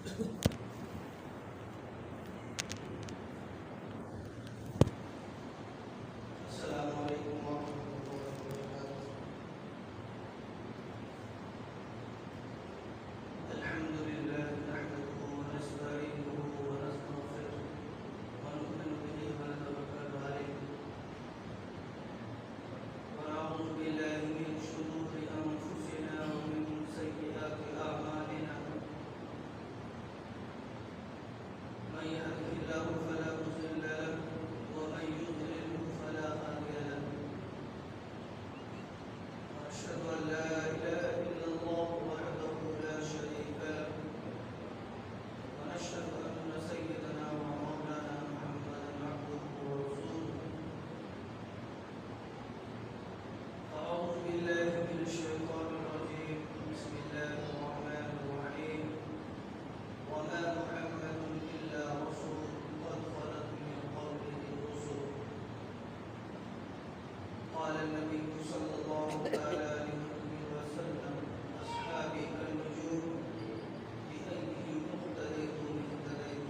السلام علیکم ورحمۃ اللہ وبرکاتہ۔ الحمد للہ نحمده ونستعینه ونستغفره ونؤمن به ونتوکل علیہ ونعوذ باللہ من شرور انفسنا ومن سیئات اعمالنا من يهده الله فلا مضل له ومن يضلل فلا هادي له واشهد ان لا اله الا الله وحده لا شريك له ونشهد ان سيدنا ومولانا محمدا عبده ورسوله اعوذ بالله من الشيطان الرجيم بسم الله الرحمن الرحيم وما محمد الا رسول قد خلت من قبله الرسل قال النبي صلى الله عليه وسلم أصحابي كالنجوم بأيهم اقتديت اهتديت۔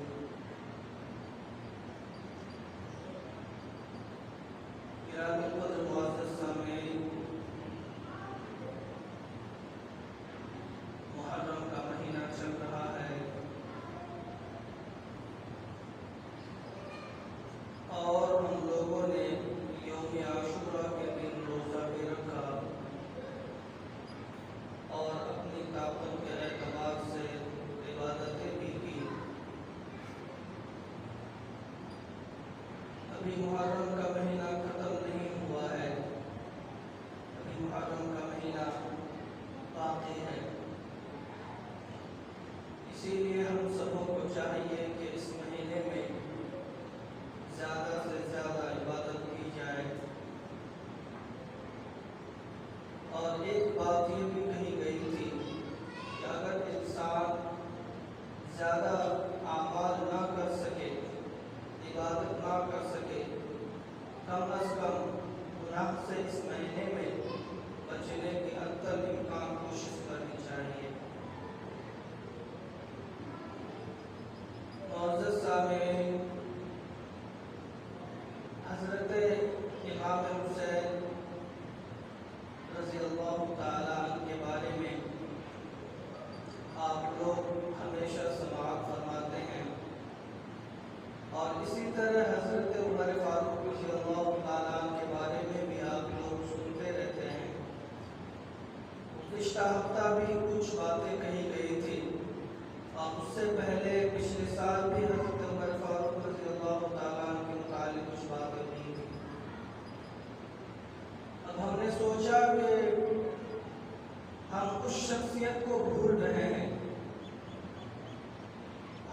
گرامی القدر معزز سامعین، محرم کا مہینہ چل رہا ہے اور ہم لوگوں نے یوم عاشورہ کے دن روزہ بھی رکھا اور اپنی طاقت کے اعتبار سے عبادتیں بھی کی۔ ابھی محرم کا مہینہ ختم نہیں ہوا ہے، ابھی محرم کا مہینہ باقی ہے۔ اسی لیے ہم سبوں کو چاہیے کہ اس مہینے میں زیادہ سے زیادہ عبادت کی جائے۔ اور ایک بات یہ بھی کہی گئی تھی کہ اگر انسان زیادہ اعمال نہ کر سکے، عبادت نہ کر سکے، کم از کم گناہ سے اس مہینے میں بچنے کی حتی الامکان کوشش کرنی چاہیے۔ معزز سامعین، حضرت امام حسین رضی اللہ تعالیٰ عنہ کے بارے میں آپ لوگ ہمیشہ سماعت فرماتے ہیں، اور اسی طرح حضرت عمر فاروق رضی اللہ تعالیٰ عنہ کے بارے میں بھی آپ لوگ سنتے رہتے ہیں۔ گزشتہ ہفتہ بھی کچھ باتیں کہی گئی تھی، اور اس سے پہلے پچھلے سال بھی حضرت عمر فاروق رضی اللہ تعالیٰ عنہ کے متعلق کچھ باتیں کی تھی۔ اب ہم نے سوچا کہ ہم اس شخصیت کو بھول رہے ہیں،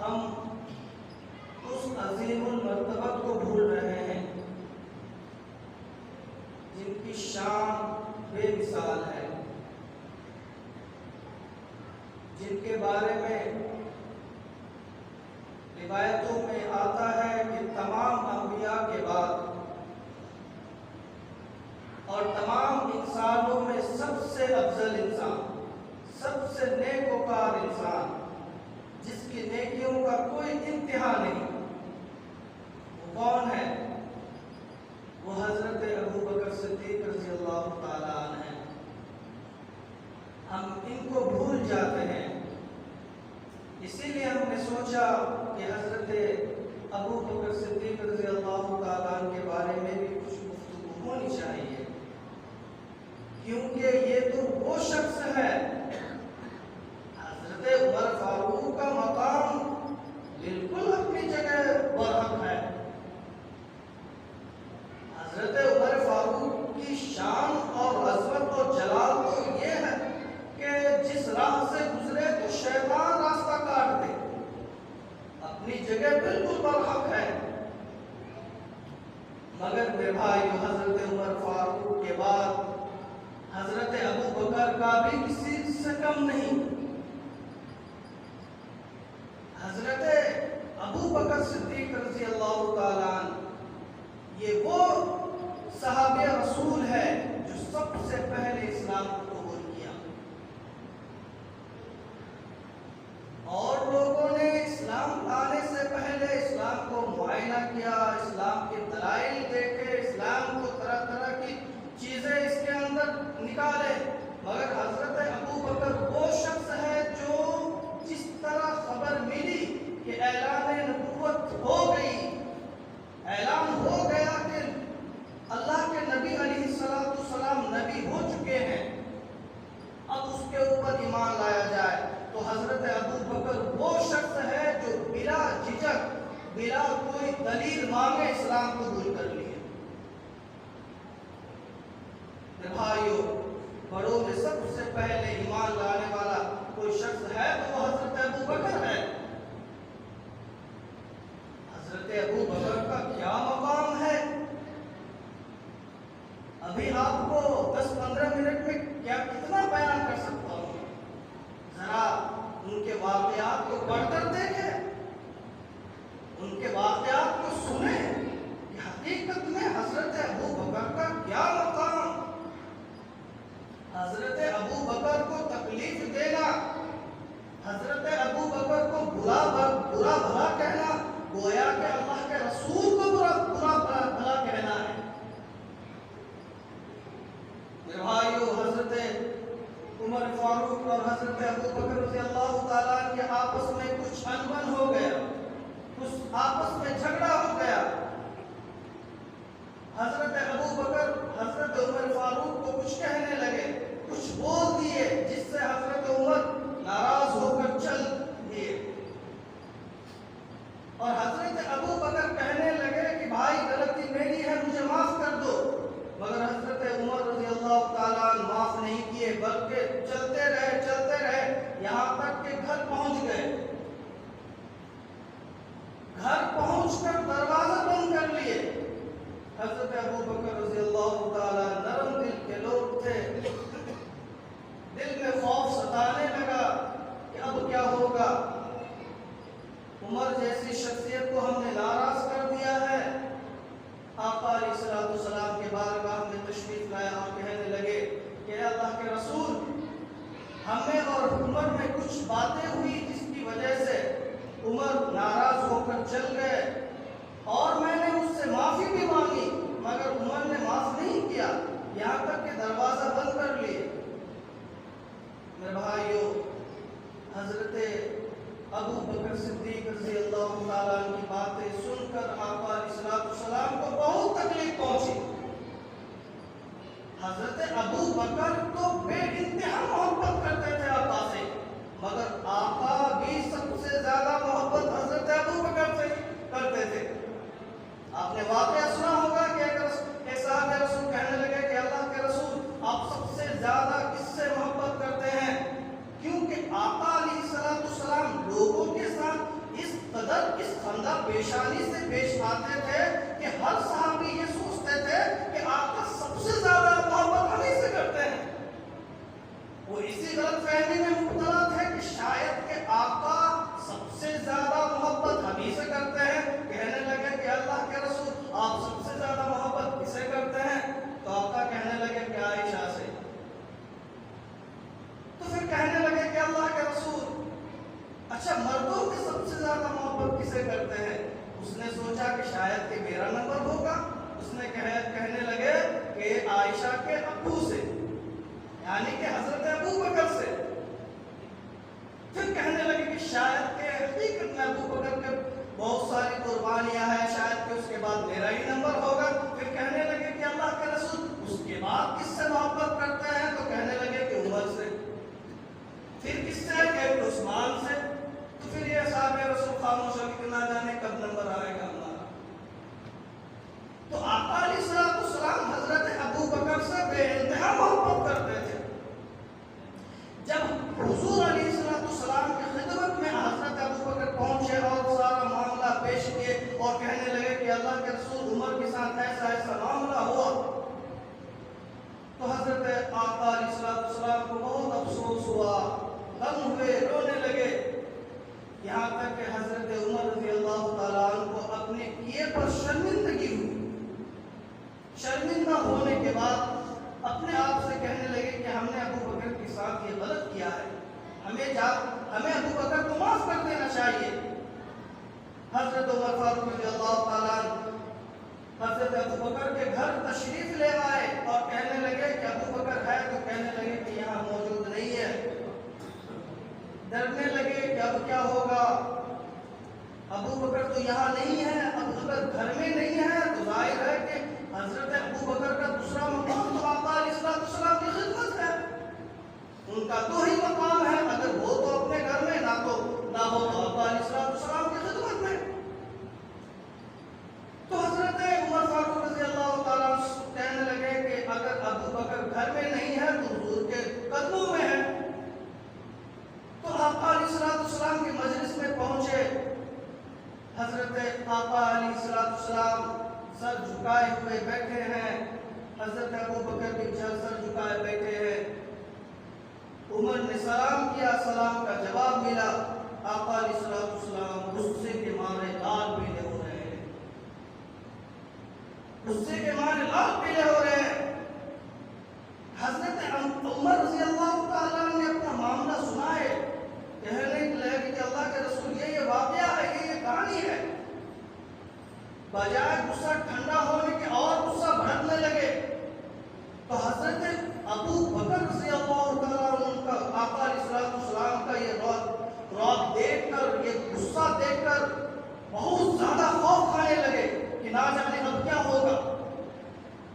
ہم اس عظیم المرتبت کو بھول رہے ہیں جن کی شان بے مثال ہے، جن کے بارے میں روایتوں میں آتا ہے کہ تمام انبیاء کے بعد اور تمام انسانوں میں سب سے افضل انسان، سب سے نیک وکار انسان، جس کی نیکیوں کا کوئی انتہا نہیں، وہ کون ہے؟ وہ حضرت ابو بکر صدیق رضی اللہ تعالیٰ عنہ ہیں۔ ہم ان کو بھول جاتے ہیں، اسی لیے ہم نے سوچا کہ حضرت ابو بکر صدیق رضی اللہ تعالیٰ عنہ کے بارے میں بھی کچھ گفتگو ہونی چاہیے، کیونکہ یہ تو وہ شخص ہے، حضرت عمر فاروق کا مقام بالکل اپنی جگہ برحق ہے۔ حضرت عمر فاروق کی شان اور عظمت اور جلال تو یہ ہے کہ جس راہ سے گزرے تو شیطان راستہ کاٹ دے، اپنی جگہ بالکل برحق ہے۔ مگر میرے بھائی، حضرت عمر فاروق کے بعد حضرت ابو بکر کا بھی کسی سے کم نہیں۔ حضرت ابو بکر صدیق رضی اللہ تعالیٰ عنہ یہ وہ صحابی رسول ہے جو سب سے پہلے اسلام کو قبول کیا، اور لوگوں نے کیا، اسلام کے دلائل دیکھے، اسلام کو طرح طرح کی چیزیں اس کے اندر نکالے، مگر حضرت ابو بکر وہ شخص ہے جو جس طرح خبر ملی کہ اعلان نبوت ہو گئی، اعلان ہو گیا کہ اللہ کے نبی علیہ السلام نبی ہو چکے ہیں، اب اس کے اوپر ایمان لایا جائے، تو حضرت ابو بکر وہ شخص ہے جو بلا جھجک، بلا کوئی دلیل مانگے اسلام قبول کر لیے۔ بھائیو، بڑوں میں سب سے پہلے ایمان لانے والا کوئی شخص ہے تو وہ حضرت ابو بکر ہے۔ حضرت ابو بکر کا کیا مقام ہے، ابھی آپ کو 10-15 منٹ میں کتنا بیان کر سکتا ہوں، ذرا ان کے واقعات کو پڑھ کر دیکھیں، ان کے واقعات کو سنیں کہ حقیقت میں حضرت ابو بکر کا کیا مقام، حضرت ابو بکر کو تکلیف دینا، حضرت ابو بکر کو برا بھلا کہنا، گویا کہ اللہ کے رسول کو برا بھلا کہنا ہے۔ میرے بھائیو، حضرت عمر فاروق اور حضرت ابو بکر رضی اللہ تعالیٰ کے آپس میں کچھ انبن ہو گیا، کچھ آپس میں جھگڑا ہو گیا۔ حضرت ابو بکر حضرت عمر فاروق کو کچھ کہنے لگے، کچھ بول دیے، جس سے حضرت عمر ناراض ہو کر چل دیے، اور حضرت ابو بکر کہنے لگے کہ بھائی غلطی میری ہے، مجھے معاف کر دو، مگر حضرت عمر رضی اللہ تعالیٰ معاف نہیں کیے، بلکہ چلتے رہے یہاں تک کہ گھر پہنچ گئے، گھر پہنچ کر دروازہ بند کر لیے۔ حضرت ابو بکر رضی اللہ تعالیٰ نرم دل کے لوگ تھے، دل میں خوف ستانے لگا کہ اب کیا ہوگا، عمر جیسی شخصیت کو ہم نے ناراض کر دیا ہے۔ آقا علیہ السلام کے بارگاہ میں تشریف لائے اور کہنے لگے کہ اے اللہ کے رسول، ہمیں اور عمر میں کچھ باتیں ہوئی جس کی وجہ سے عمر ناراض ہو کر چل گئے، اور میں نے اس سے معافی بھی مانگی، مگر عمر نے معاف نہیں کیا، یہاں تک کہ دروازہ بند کر لیے۔ میرے بھائیو، حضرت ابو بکر صدیق رضی اللہ تعالیٰ عنہ کی باتیں سن کر آقا علیہ السلام کو بہت تکلیف پہنچی۔ حضرت ابو بکر تو بے انتہا محبت کرتے تھے آقا سے، مگر آقا بھی سب سے زیادہ محبت حضرت ابو بکر سے کرتے تھے۔ آپ نے واقعہ سنا ہوگا کہ ایک صحابی رسول کہنے لگے کہ اللہ کے رسول، آپ سب سے زیادہ کس سے محبت کرتے ہیں؟ کیونکہ آقا علیہ السلام لوگوں کے ساتھ اس قدر اس خندہ پیشانی سے پیش آتے تھے کہ ہر صحابی یہ سوچتے تھے کہ آقا سب سے زیادہ محبت ہمیں سے کرتے ہیں۔ وہ اسی غلط فہمی میں مبتلا تھے کہ شاید کہ آقا سب سے زیادہ محبت ہمیں سے کرتے ہیں۔ کہنے لگے کہ اللہ کے رسول، آپ سب سے زیادہ محبت کسے کرتے ہیں؟ تو آقا کہنے لگے کہ عائشہ سے۔ تو پھر کہنے لگے کہ اللہ کے رسول، اچھا مردوں میں سب سے زیادہ محبت کسے کرتے ہیں؟ اس نے سوچا کہ شاید کہ میرا نمبر ہوگا، اس نے کہنے لگے کہ عائشہ کے ابو سے، یعنی کہ حضرت ابو بکر سے۔ پھر کہنے لگے کہ شاید کہ حقیقت میں ابو بکر کے بہت ساری قربانیاں ہیں، شاید کہ اس کے بعد میرا ہی نمبر ہوگا۔ پھر کہنے لگے کہ اللہ کے رسول، اس کے بعد کس سے محبت کرتے ہیں؟ تو کہنے لگے کہ عمر سے۔ پھر کس سے؟ کہ عثمان سے۔ تو پھر یہ صاحب رسول خاموش ہو کہ نہ جانے کب نمبر آئے گا ہمارا۔ تو آقا علیہ السلام حضرت ابو بکر سے بے انتہا محبت کرتے تھے۔ جب حضور علیہ السلام کی خدمت میں حضرت ابو بکر پہنچے اور سارا معاملہ پیش کیے اور کہنے لگے کہ اللہ کے رسول، عمر کے ساتھ ایسا ایسا معاملہ ہوا، تو حضرت آقا علیہ السلام کو بہت افسوس ہوا، غم ہوئے، رونے لگے، یہاں تک کہ حضرت عمر رضی اللہ تعالیٰ عنہ کو اپنے کیے پر شرمندگی ہوئی۔ شرمندہ ہونے کے بعد اپنے آپ سے کہنے لگے کہ ہم نے ابو بکر کے ساتھ یہ غلط کیا ہے، ہمیں ابو بکر کو معاف کر دینا چاہیے۔ حضرت عمر فاروق رضی اللہ تعالیٰ حضرت ابو بکر کے گھر تشریف لے آئے اور کہنے لگے کہ ابو بکر ہے، تو کہنے لگے کہ یہاں موجود نہیں ہے۔ ڈرنے لگے کہ اب کیا ہوگا، ابو بکر تو یہاں نہیں ہے، ابو بکر گھر میں نہیں ہے، تو ظاہر ہے کہ حضرت ابو بکر کا دوسرا مقام تو آقا علیہ السلام کی خدمت ہے، ان کا دو ہی مقام ہے، اگر وہ تو اپنے گھر میں، نہ ہو تو آقا علیہ السلام کی خدمت میں۔ تو حضرت عمر فاروق رضی اللہ تعالیٰ کہنے لگے کہ اگر ابو بکر گھر میں نہیں ہے تو حضور کے قدموں میں ہے۔ تو آقا علیہ السلام کی مجلس میں پہنچے، حضرت آقا علیہ السلام سر جھکائے ہوئے بیٹھے ہیں، حضرت ابو بکر بھی سر جھکائے بیٹھے ہیں۔ عمر نے سلام کیا، سلام کا جواب ملا، آقا علیہ السلام غصے کے مارے لال پیلے ہو رہے ہیں، غصے کے مارے لال پیلے ہو رہے ہیں۔ حضرت عمر رضی اللہ تعالیٰ نے اپنا معاملہ سنائے، کہنے لگے کہ اللہ کے رسول یہ واقعہ ہے، یہ کہانی ہے۔ بجائے غصہ ٹھنڈا ہونے کے اور غصہ بھڑکنے لگے۔ تو حضرت ابو بکر رضی اللہ تعالیٰ عنہ کا آقا علیہ السلام کا یہ رعب دیکھ کر، یہ غصہ دیکھ کر بہت زیادہ خوف کھانے لگے کہ نہ جانے اب کیا ہوگا۔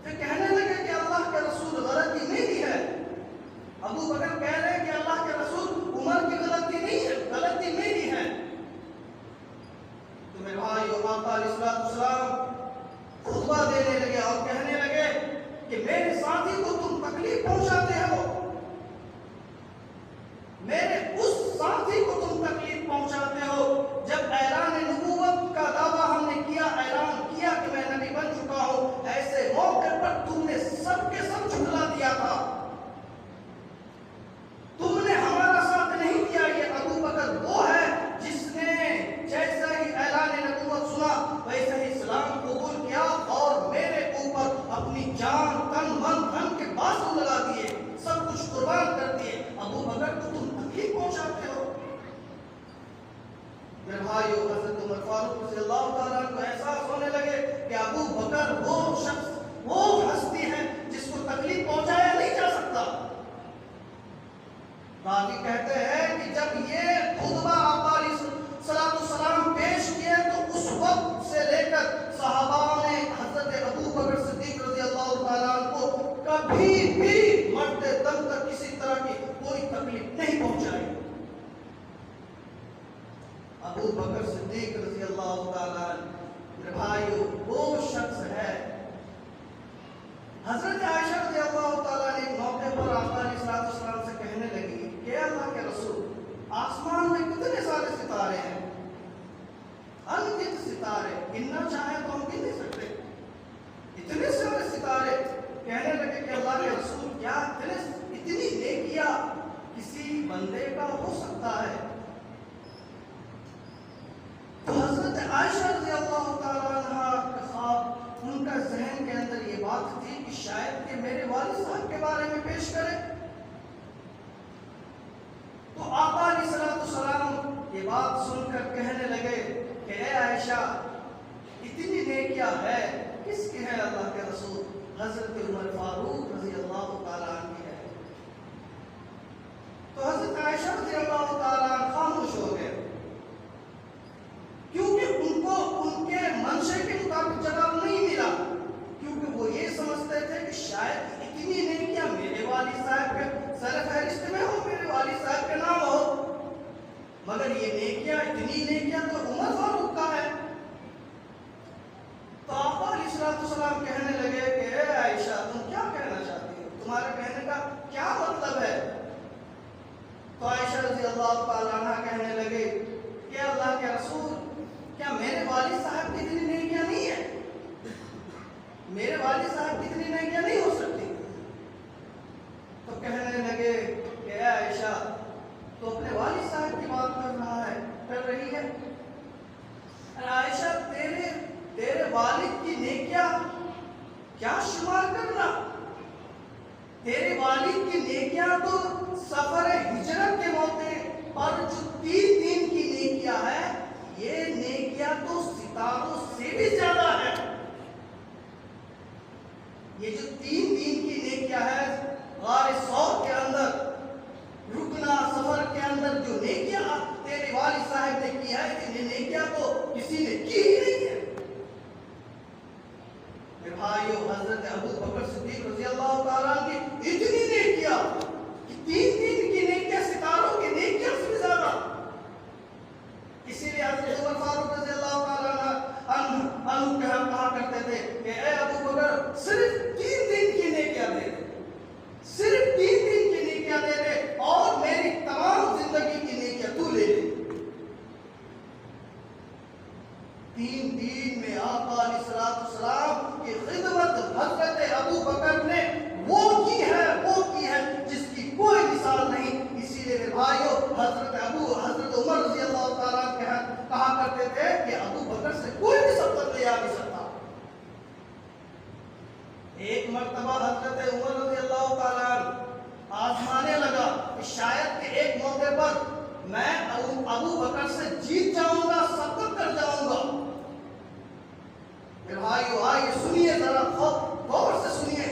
پھر کہنے لگے کہ اللہ کے رسول غلطی میری ہے۔ ابو بکر کہہ رہے ہیں کہ اللہ کے رسول عمر کی غلطی نہیں ہے، غلطی میری ہے۔ تو میرے بھائی آقا علیہ السلام خطبہ دینے لگے اور کہنے لگے کہ میرے ساتھی کو تم تکلیف پہنچاتے ہو، میرے اس ساتھی کو تم تکلیف پہنچاتے ہو۔ جب اعلان نبوت کا دعویٰ ہم نے کیا، اعلان کیا کہ میں نبی بن چکا ہوں، ایسے موقع پر تم نے سب کے سب جھٹلا دیا تھا، تم نے ہمارا ساتھ نہیں دیا۔ یہ ابو بکر وہ ہے جس نے جیسا ہی اعلان نبوت سنا ویسے ہی اسلام قبول کیا اور میرے اوپر اپنی جان، تن، من، دھن کے بازو لگا دیے، سب کچھ قربان کر دیے۔ ابو بکر کو تم تکلیف پہنچاتے ہو۔ میرے بھائیو، حضرت عمر فاروق رضی اللہ تعالیٰ کو احساس ہونے لگے کہ ابو بکر وہ شخص، وہ ہستی ہے جس کو تکلیف پہنچایا نہیں جا سکتا۔ راوی کہتے ہیں کہ جب یہ خطبہ آقا علیہ السلام پیش کیے تو اس وقت سے لے کر صحابہ نے حضرت ابو بکر صدیق رضی اللہ تعالیٰ کو کبھی بھی مرتے دم تک کسی طرح کی کوئی تکلیف نہیں پہنچائی۔ ابو بکر صدیق رضی اللہ تعالیٰ میرے بھائیو وہ شخص ہے۔ حضرت عائشہ رضی اللہ تعالیٰ نے ایک موقع پر آقا علیہ السلام سے کہنے لگی کہ اللہ کے رسول، آسمان میں کتنے سارے ستارے ہیں، انگنت ستارے، گننا چاہیں تو ہم گن نہیں سکتے، اتنے سارے ستارے۔ کہنے لگے کہ اللہ کے رسول، کیا اتنی نیکیاں کسی بندے کا ہو سکتا ہے؟ تو حضرت عائشہ رضی اللہ تعالیٰ عنہ کے خواب، ان کا ذہن کے اندر یہ بات تھی کہ شاید کہ میرے والد صاحب کے بارے میں پیش کرے۔ تو آقا علیہ السلام یہ بات سن کر کہنے لگے کہ اے عائشہ، اتنی نیکیاں ہے کس کی ہے اللہ کے رسول؟ حضرت عمر فاروق رضی اللہ تعالیٰ عنہ کی ہے۔ تو حضرت عائشہ رضی اللہ تعالیٰ عنہ خاموش ہو گئے، کیونکہ ان کو ان کے منشے کے مطابق جواب نہیں ملا، کیونکہ وہ یہ سمجھتے تھے کہ شاید اتنی نیکیاں میرے والد صاحب کے سر فہرست میں ہو، میرے والد صاحب کے نام ہو، مگر یہ نیکیاں، اتنی نیکیاں تو عمر فاروق کا ہے۔ تو آقا علیہ السلام کہنے لگے کہ اے عائشہ، تم کیا کہنا چاہتی ہو؟ تمہارے کہنے کا کیا مطلب ہے؟ تو عائشہ رضی اللہ تعالیٰ عنہ کہنے لگے کہ اللہ کے رسول، کیا میرے والد صاحب کی اتنی نیکیاں نہیں ہیں؟ میرے والد صاحب کی اتنی نیکیاں نہیں ہو سکتی۔ تو کہنے لگے کہ اے عائشہ، تو اپنے والد صاحب کی بات کر رہی ہے۔ عائشہ، تیرے والد کی نیکیاں کیا شمار کرنا؟ تیرے والد کی نیکیاں تو سفر ہجرت کے موقع پر جو 3 دن کی نیکیاں ہے، یہ نیکیاں تو ستاروں سے بھی زیادہ ہے۔ یہ جو 3 دن کی نیکیاں ہے، غار ثور کے اندر رکنا، سفر کے اندر جو نیکیاں تیرے والد صاحب نے کی ہے، یہ نیکیاں تو کسی نے کی ہی نہیں ہے۔ میرے بھائیو، حضرت ابو بکر صدیق رضی اللہ تعالیٰ کی اتنی نیکیاں کہ 3 دن کی نیکیاں ستاروں کی نیکیاں سے بھی زیادہ۔ اسی لیے حضرت عمر فاروق رضی اللہ تعالیٰ عنہ کہا کرتے تھے کہ اے ابو بکر، صرف 3 دن کی نیکیاں دے دے، صرف 3 دن کی نیکیاں دے دے اور میری تمام زندگی کی نیکیاں تو لے لے۔ 3 دن میں آقا علیہ السلام کی خدمت حضرت ابو بکر نے وہ کی ہے جس کی کوئی مثال نہیں۔ اسی لیے میرے بھائیو، حضرت عمر رضی اللہ تعالیٰ کہا کرتے تھے کہ ابو بکر سے کوئی بھی سبقت لے آ نہیں سکتا۔ ایک مرتبہ حضرت عمر رضی اللہ تعالیٰ آزمانے لگا کہ شاید کہ ایک موقع پر میں ابو بکر سے جیت جاؤں گا، سبقت کر جاؤں گا۔ میرے بھائیو، آئیے سنیے ذرا، غور سے سنیے۔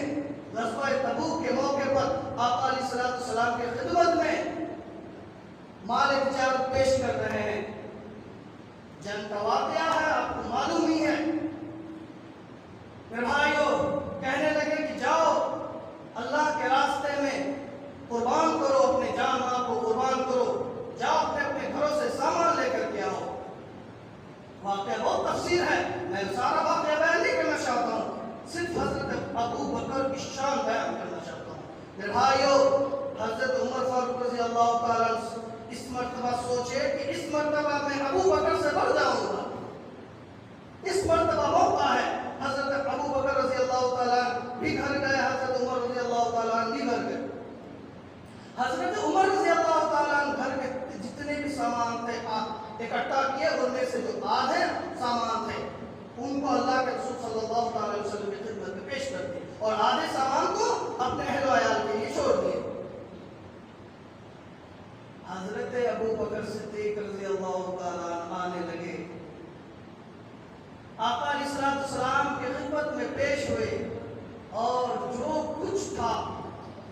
غزوہ تبوک کے موقع پر آقا علیہ السلام کی خدمت میں مال تجارت پیش کر رہے ہیں۔ جنگ کا واقعہ ہے، آپ کو معلوم ہی ہے۔ میرے بھائیو، کہنے لگے کہ جاؤ اللہ کے راستے میں قربان کرو، اپنے جان مال کو قربان کرو، جاؤ اپنے گھروں سے سامان لے کر کے آؤ۔ واقعہ بہت تفصیل ہے، میں سارا واقعہ بیان نہیں کرنا چاہتا ہوں، صرف حضرت ابو بکر کی شان بیان کرنا چاہتا ہوں۔ میرے بھائیو، حضرت عمر فاروق رضی اللہ تعالیٰ اس مرتبہ سوچے کہ اس مرتبہ میں ابو بکر سے بڑھ جاؤں گا، اس مرتبہ موقع ہے۔ حضرت ابو بکر رضی اللہ تعالیٰ بھی گھر گئے، حضرت عمر رضی اللہ تعالیٰ بھی گھر گئے۔ حضرت عمر رضی اللہ تعالیٰ گھر کے جتنے بھی سامان تھے اکٹھا کیے، ان میں سے جو آدھے سامان تھے ان کو اللہ کے رسول صلی اللہ علیہ وسلم کی خدمت میں پیش کر دیے اور آدھے سامان کو اپنے اہل و عیال کے لیے چھوڑ دیے۔ حضرت ابو بکر صدیق رضی اللہ تعالیٰ آنے لگے، آقا علیہ السلام کی خدمت میں پیش ہوئے اور جو کچھ تھا،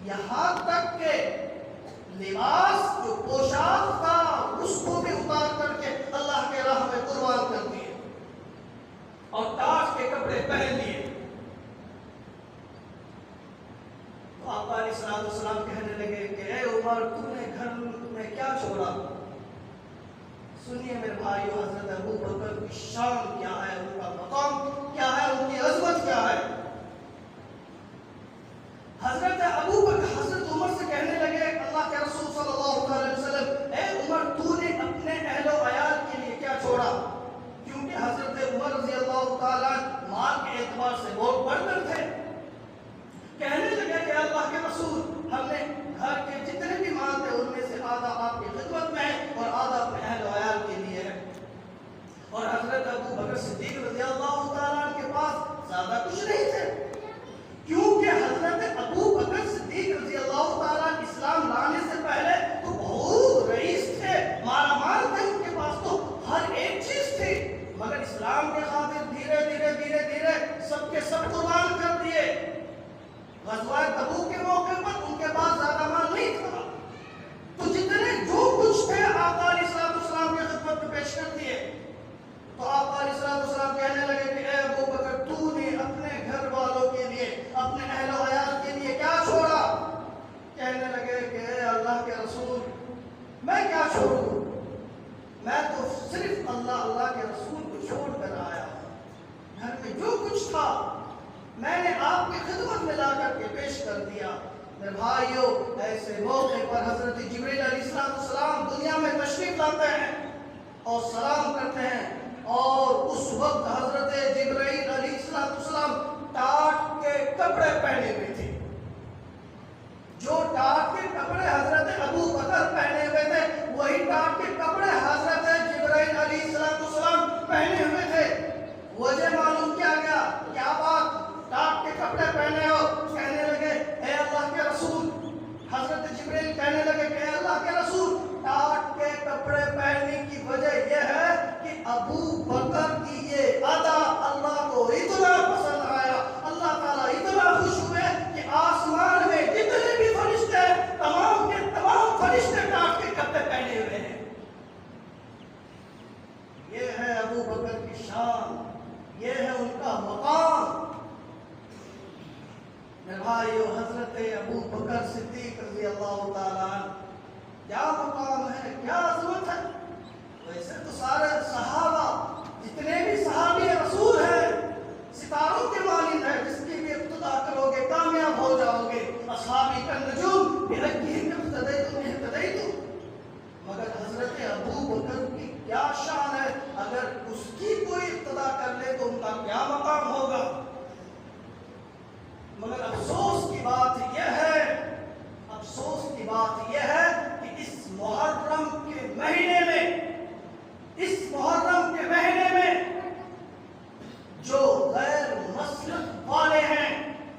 یہاں تک کہ لباس جو پوشاک تھا اس کو بھی اتار کر کے اللہ کے راہ میں قربان کر دیے اور تاج کے کپڑے پہن لیے۔ تو آقا علیہ السلام کہنے لگے کہ اے عمر، تم نے گھر میں کیا چھوڑا؟ سنیے میرے بھائیو، حضرت ابو بکر کی شان کیا ہے، ان کا مقام کیا ہے، ان کی عظمت کیا ہے۔ حضرت ابو بکر حضرت عمر سے کہنے لگے، اللہ کے رسول صلی اللہ علیہ وسلم، اے عمر، تو نے اپنے اہل و عیال کے لیے کیا چھوڑا؟ کیونکہ حضرت عمر رضی اللہ تعالیٰ مال کے اعتبار سے بہت بڑھ کر تھے۔ کہنے لگے کہ اللہ کے رسول، ہم نے گھر کے جتنے بھی مال تھے ان میں سے آدھا آپ کی خدمت میں ہے اور آدھا اپنے اہل و عیال کے لیے ہے۔ اور حضرت ابو بکر صدیق رضی اللہ تعالیٰ کے پاس زیادہ کچھ نہیں تھے، کیونکہ حضرت ابو بکر صدیق رضی اللہ تعالیٰ اسلام لانے سے پہلے تو بہت رئیس تھے، مالا مال تھے، ان کے پاس تو ہر ایک چیز تھی، مگر اسلام کے خاطر دھیرے دھیرے سب کے سب قربان کر دیے۔ غزوہ تبوک کے موقع پر ان کے پاس زیادہ مال نہیں تھا، تو جتنے جو کچھ تھے آقا علیہ السلام کی خدمت میں پیش کر دیے۔ تو آقا علیہ السلام کہنے لگے کہ اے ابو بکر، تو نے اپنے گھر والوں کے لیے، اپنے اہل و عیال کے لیے کیا چھوڑا؟ کہنے لگے کہ اے اللہ کے رسول، میں کیا چھوڑوں، میں تو صرف اللہ کے رسول کو چھوڑ کر آیا ہوں، گھر میں جو کچھ تھا میں نے آپ کی خدمت میں لا کر کے پیش کر دیا۔ میرے بھائیو، ایسے موقع پر حضرت جبریل علیہ السلام دنیا میں تشریف لاتے ہیں اور سلام کرتے ہیں، اور اس وقت حضرت جبرائیل علیہ السلام ٹاٹ کے کپڑے پہنے ہوئے تھے، جو ٹاٹ کے کپڑے حضرت ابو بکر پہنے ہوئے تھے وہی ٹاٹ کے کپڑے حضرت جبرائیل علیہ السلام پہنے ہوئے تھے۔ وجہ معلوم کیا گیا، کیا بات، ٹاٹ کے کپڑے پہنے ہو؟ کہنے لگے اے اللہ کے رسول، حضرت جبرائیل کہنے لگے کہ اے اللہ کے رسول، ٹاٹ کے کپڑے پہننے کی وجہ یہ ہے کہ ابو بکر کی یہ کی شان، یہ ہے ان کا مقام۔ میرے بھائیو، حضرت ابو بکر صدیق رضی اللہ تعالیٰ عنہ کیا مقام ہے، کیا عظمت ہے۔ ویسے تو سارے صحابہ، جتنے بھی صحابی رسول ہیں، ستاروں کے مانند ہے، جس کی بھی ابتدا کرو گے کامیاب ہو جاؤ گے۔ اصحابی کا نجوم بِأَيِّهِمْ اقْتَدَيْتُمْ اهْتَدَيْتُمْ۔ مگر حضرت ابو بکر کی کیا شان ہے، اگر اس کی کوئی ابتدا کر لے تو ان کا کیا مقام ہوگا۔ مگر افسوس کی بات یہ ہے، افسوس کی بات یہ ہے کہ اس محرم کے مہینے میں، اس محرم کے مہینے میں جو غیر مسلک والے ہیں،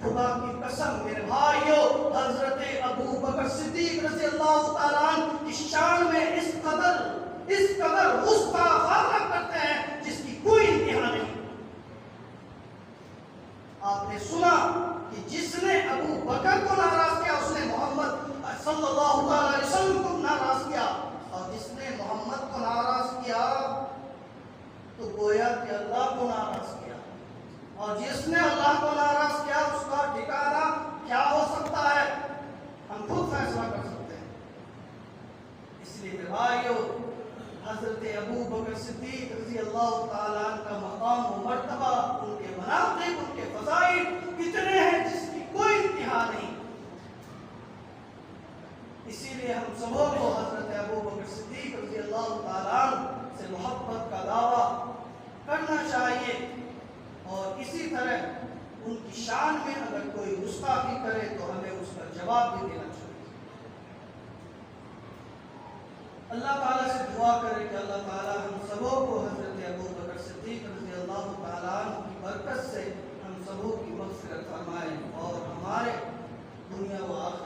خدا کی قسم میرے بھائیو، حضرت ابو بکر صدیق رضی اللہ تعالیٰ عنہ کی شان میں اس قدر غصہ کرتے ہیں جس کی کوئی انتہا نہیں۔ آپ نے سنا کہ جس نے ابو بکر کو ناراض کیا اس نے محمد صلی اللہ علیہ وسلم کو ناراض کیا، اور جس نے محمد کو ناراض کیا تو گویا کہ اللہ کو ناراض کیا، اور جس نے اللہ کو ناراض کیا اس کا ٹھکانہ کیا ہو سکتا ہے، ہم خود فیصلہ کر سکتے ہیں۔ اس لیے میرے بھائیو، حضرت ابو بکر صدیق رضی اللہ تعالیٰ عنہ کا مقام و مرتبہ، ان کے مناقب، ان کے فضائل کتنے ہیں جس کی کوئی انتہا نہیں۔ اسی لیے ہم سبوں کو حضرت ابو بکر صدیق رضی اللہ تعالیٰ عنہ سے محبت کا دعویٰ کرنا چاہیے، اور اسی طرح ان کی شان میں اگر کوئی گستاخی کرے تو ہمیں اس کا جواب بھی دینا چاہیے۔ اللہ تعالیٰ سے دعا کرے کہ اللہ تعالیٰ ہم سبوں کو حضرت ابو بکر صدیق رضی اللہ تعالیٰ عنہ کی برکت سے ہم سبوں کی مغفرت فرمائے، اور ہمارے دنیا و آخرت